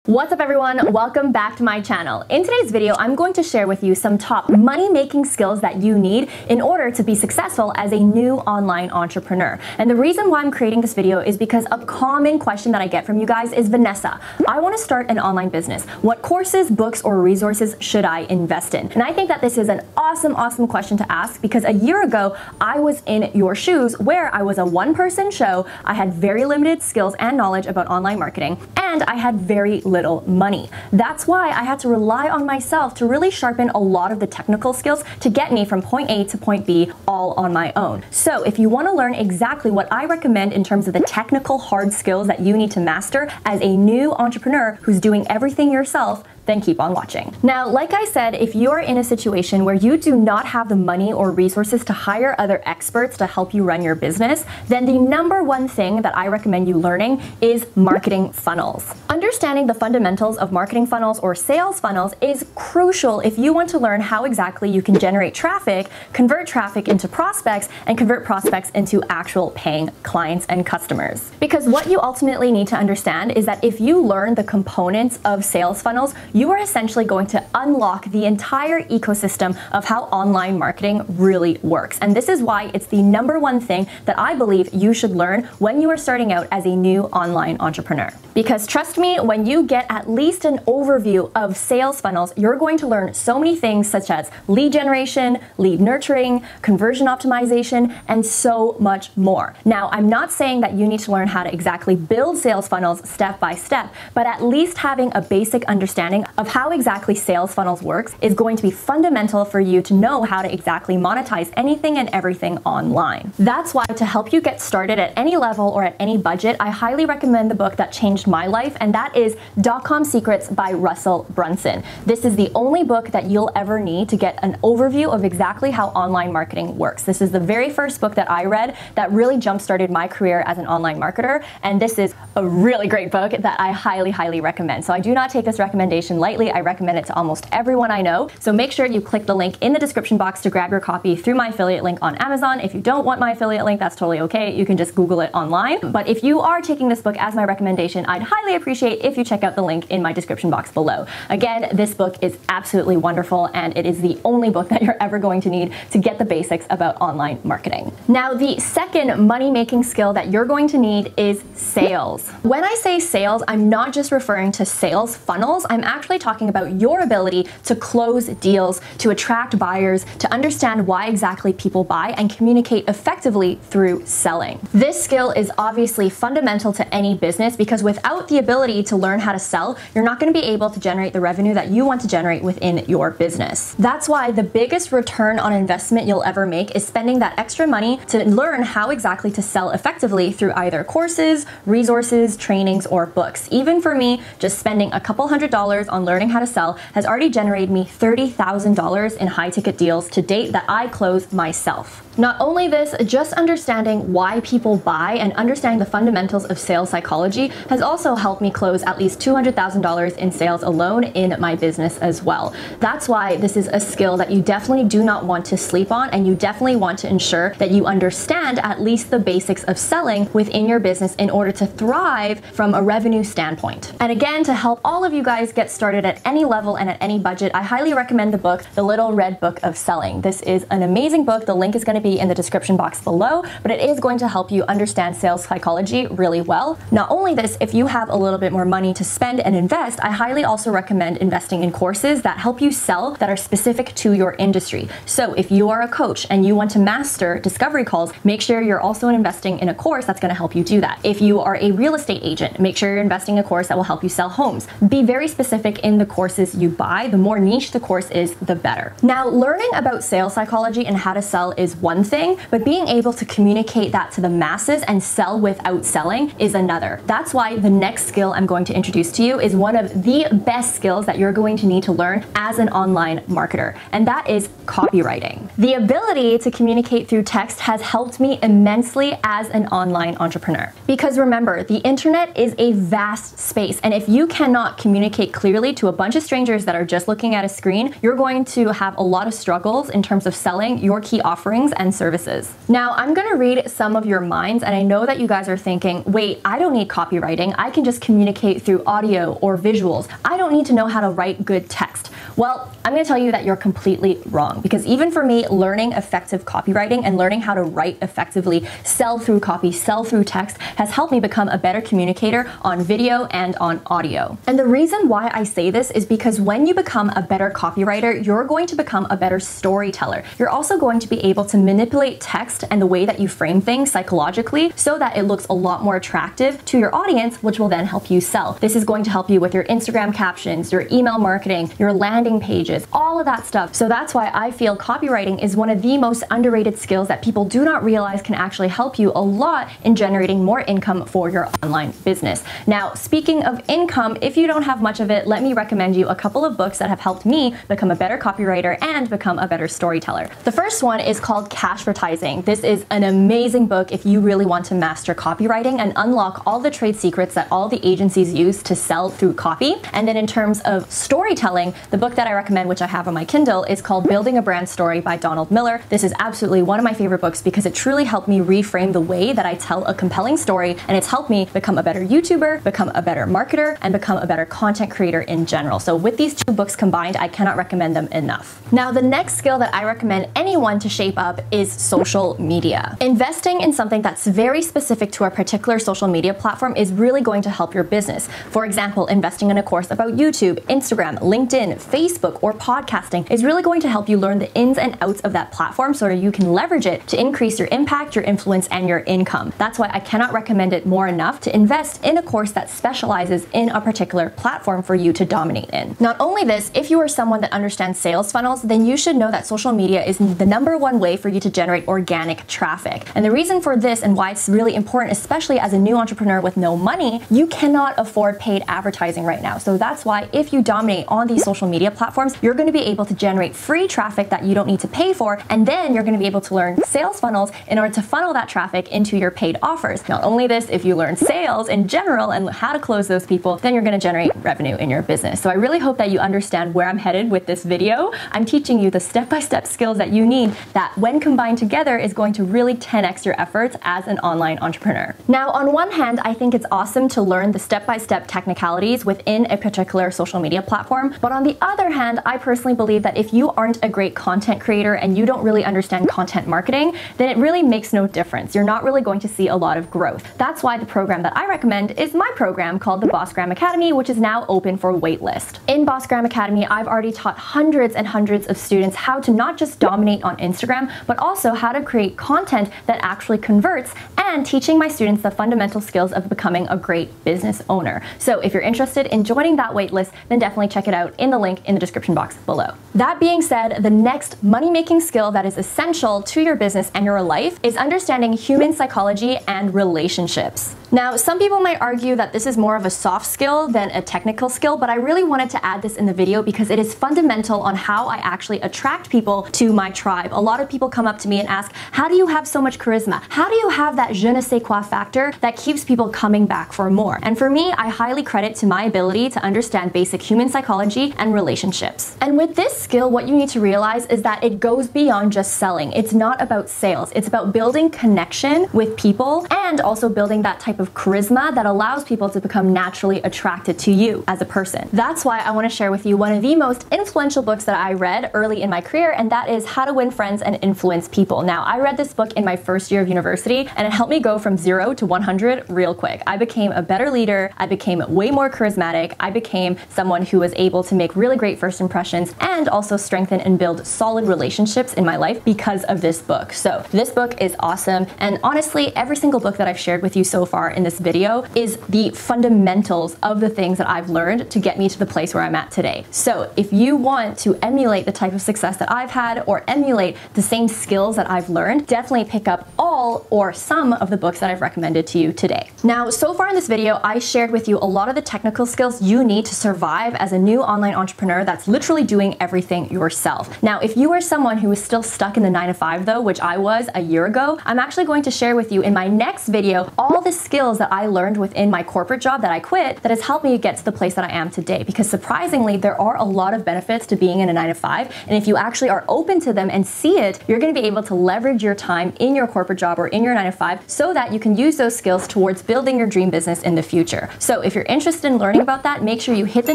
What's up everyone? Welcome back to my channel. In today's video, I'm going to share with you some top money-making skills that you need in order to be successful as a new online entrepreneur. And the reason why I'm creating this video is because a common question that I get from you guys is, Vanessa, I want to start an online business. What courses, books, or resources should I invest in? And I think that this is an awesome question to ask because a year ago, I was in your shoes where I was a one-person show, I had very limited skills and knowledge about online marketing, and I had very little money. That's why I had to rely on myself to really sharpen a lot of the technical skills to get me from point A to point B all on my own. So if you want to learn exactly what I recommend in terms of the technical hard skills that you need to master as a new entrepreneur who's doing everything yourself, then keep on watching. Now, like I said, if you're in a situation where you do not have the money or resources to hire other experts to help you run your business, then the number one thing that I recommend you learning is marketing funnels. Understanding the fundamentals of marketing funnels or sales funnels is crucial if you want to learn how exactly you can generate traffic, convert traffic into prospects, and convert prospects into actual paying clients and customers. Because what you ultimately need to understand is that if you learn the components of sales funnels, you are essentially going to unlock the entire ecosystem of how online marketing really works. And this is why it's the number one thing that I believe you should learn when you are starting out as a new online entrepreneur. Because trust me, when you get at least an overview of sales funnels, you're going to learn so many things such as lead generation, lead nurturing, conversion optimization, and so much more. Now, I'm not saying that you need to learn how to exactly build sales funnels step by step, but at least having a basic understanding of how exactly sales funnels works is going to be fundamental for you to know how to exactly monetize anything and everything online. That's why to help you get started at any level or at any budget, I highly recommend the book that changed my life, and that is .com Secrets by Russell Brunson. This is the only book that you'll ever need to get an overview of exactly how online marketing works. This is the very first book that I read that really jump-started my career as an online marketer, and this is a really great book that I highly recommend. So I do not take this recommendation lightly. I recommend it to almost everyone I know. So make sure you click the link in the description box to grab your copy through my affiliate link on Amazon. If you don't want my affiliate link, that's totally okay. You can just Google it online. But if you are taking this book as my recommendation, I'd highly appreciate if you check out the link in my description box below. Again, this book is absolutely wonderful, and it is the only book that you're ever going to need to get the basics about online marketing. Now, the second money-making skill that you're going to need is sales. When I say sales, I'm not just referring to sales funnels. I'm actually talking about your ability to close deals, to attract buyers, to understand why exactly people buy, and communicate effectively through selling. This skill is obviously fundamental to any business because without the ability to learn how to sell, you're not going to be able to generate the revenue that you want to generate within your business. That's why the biggest return on investment you'll ever make is spending that extra money to learn how exactly to sell effectively through either courses, resources, trainings, or books. Even for me, just spending a couple $100s on learning how to sell has already generated me $30,000 in high-ticket deals to date that I close myself. Not only this, just understanding why people buy and understanding the fundamentals of sales psychology has also helped me close at least $200,000 in sales alone in my business as well. That's why this is a skill that you definitely do not want to sleep on, and you definitely want to ensure that you understand at least the basics of selling within your business in order to thrive from a revenue standpoint. And again, to help all of you guys get started at any level and at any budget, I highly recommend the book, The Little Red Book of Selling. This is an amazing book. The link is going to be in the description box below, but it is going to help you understand sales psychology really well. Not only this, if you have a little bit more money to spend and invest, I highly also recommend investing in courses that help you sell that are specific to your industry. So if you are a coach and you want to master discovery calls, make sure you're also investing in a course that's going to help you do that. If you are a real estate agent, make sure you're investing in a course that will help you sell homes. Be very specific in the courses you buy. The more niche the course is, the better. Now, learning about sales psychology and how to sell is one thing, but being able to communicate that to the masses and sell without selling is another. That's why the next skill I'm going to introduce to you is one of the best skills that you're going to need to learn as an online marketer, and that is copywriting. The ability to communicate through text has helped me immensely as an online entrepreneur. Because remember, the internet is a vast space, and if you cannot communicate clearly to a bunch of strangers that are just looking at a screen, you're going to have a lot of struggles in terms of selling your key offerings and and services. Now, I'm gonna read some of your minds, and I know that you guys are thinking, wait, I don't need copywriting. I can just communicate through audio or visuals. I don't need to know how to write good text. Well, I'm gonna tell you that you're completely wrong, because even for me, learning effective copywriting and learning how to write effectively, sell through copy, sell through text, has helped me become a better communicator on video and on audio. And the reason why I say this is because when you become a better copywriter, you're going to become a better storyteller. You're also going to be able to manipulate text and the way that you frame things psychologically so that it looks a lot more attractive to your audience, which will then help you sell. This is going to help you with your Instagram captions, your email marketing, your landing pages, all of that stuff. So that's why I feel copywriting is one of the most underrated skills that people do not realize can actually help you a lot in generating more income for your online business. Now, speaking of income, if you don't have much of it, let me recommend you a couple of books that have helped me become a better copywriter and become a better storyteller. The first one is called Cashvertising. This is an amazing book if you really want to master copywriting and unlock all the trade secrets that all the agencies use to sell through copy. And then in terms of storytelling, the book that I recommend, which I have on my Kindle, is called Building a Brand Story by Donald Miller. This is absolutely one of my favorite books because it truly helped me reframe the way that I tell a compelling story, and it's helped me become a better YouTuber, become a better marketer, and become a better content creator in general. So with these two books combined, I cannot recommend them enough. Now, the next skill that I recommend anyone to shape up is social media. Investing in something that's very specific to a particular social media platform is really going to help your business. For example, investing in a course about YouTube, Instagram, LinkedIn, Facebook, or podcasting is really going to help you learn the ins and outs of that platform so that you can leverage it to increase your impact, your influence, and your income. That's why I cannot recommend it more enough to invest in a course that specializes in a particular platform for you to dominate in. Not only this, if you are someone that understands sales funnels, then you should know that social media is the #1 way for you to generate organic traffic. And the reason for this and why it's really important, especially as a new entrepreneur with no money, you cannot afford paid advertising right now. So that's why if you dominate on these social media platforms, you're going to be able to generate free traffic that you don't need to pay for, and then you're going to be able to learn sales funnels in order to funnel that traffic into your paid offers. Not only this, if you learn sales in general and how to close those people, then you're going to generate revenue in your business. So I really hope that you understand where I'm headed with this video. I'm teaching you the step-by-step skills that you need that when combined together is going to really 10x your efforts as an online entrepreneur. Now, on one hand, I think it's awesome to learn the step-by-step technicalities within a particular social media platform, but on the other hand, I personally believe that if you aren't a great content creator and you don't really understand content marketing, then it really makes no difference. You're not really going to see a lot of growth. That's why the program that I recommend is my program called the BossGram Academy, which is now open for waitlist. In BossGram Academy, I've already taught hundreds and hundreds of students how to not just dominate on Instagram, but also how to create content that actually converts, and teaching my students the fundamental skills of becoming a great business owner. So if you're interested in joining that waitlist, then definitely check it out in the link in the description box below. That being said, the next money-making skill that is essential to your business and your life is understanding human psychology and relationships. Now, some people might argue that this is more of a soft skill than a technical skill, but I really wanted to add this in the video because it is fundamental on how I actually attract people to my tribe. A lot of people come up to me and ask, how do you have so much charisma? How do you have that je ne sais quoi factor that keeps people coming back for more? And for me, I highly credit to my ability to understand basic human psychology and relationships. And with this skill, what you need to realize is that it goes beyond just selling. It's not about sales. It's about building connection with people and also building that type of charisma that allows people to become naturally attracted to you as a person. That's why I want to share with you one of the most influential books that I read early in my career, and that is How to Win Friends and Influence People. Now, I read this book in my first year of university, and it helped me go from 0 to 100 real quick. I became a better leader. I became way more charismatic. I became someone who was able to make really great first impressions and also strengthen and build solid relationships in my life because of this book. So this book is awesome, and honestly, every single book that I've shared with you so far in this video is the fundamentals of the things that I've learned to get me to the place where I'm at today. So if you want to emulate the type of success that I've had or emulate the same skills that I've learned, definitely pick up all or some of the books that I've recommended to you today. Now, so far in this video, I shared with you a lot of the technical skills you need to survive as a new online entrepreneur that's literally literally doing everything yourself. Now, if you are someone who is still stuck in the 9-to-5 though, which I was a year ago, I'm actually going to share with you in my next video all the skills that I learned within my corporate job that I quit that has helped me get to the place that I am today. Because surprisingly, there are a lot of benefits to being in a 9-to-5, and if you actually are open to them and see it, you're going to be able to leverage your time in your corporate job or in your 9-to-5 so that you can use those skills towards building your dream business in the future. So if you're interested in learning about that, make sure you hit the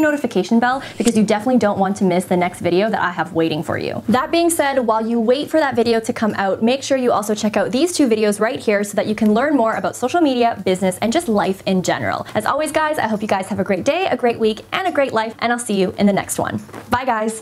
notification bell because you definitely don't want to miss the next video that I have waiting for you. That being said, while you wait for that video to come out, make sure you also check out these 2 videos right here so that you can learn more about social media, business, and just life in general. As always, guys, I hope you guys have a great day, a great week, and a great life, and I'll see you in the next one. Bye, guys.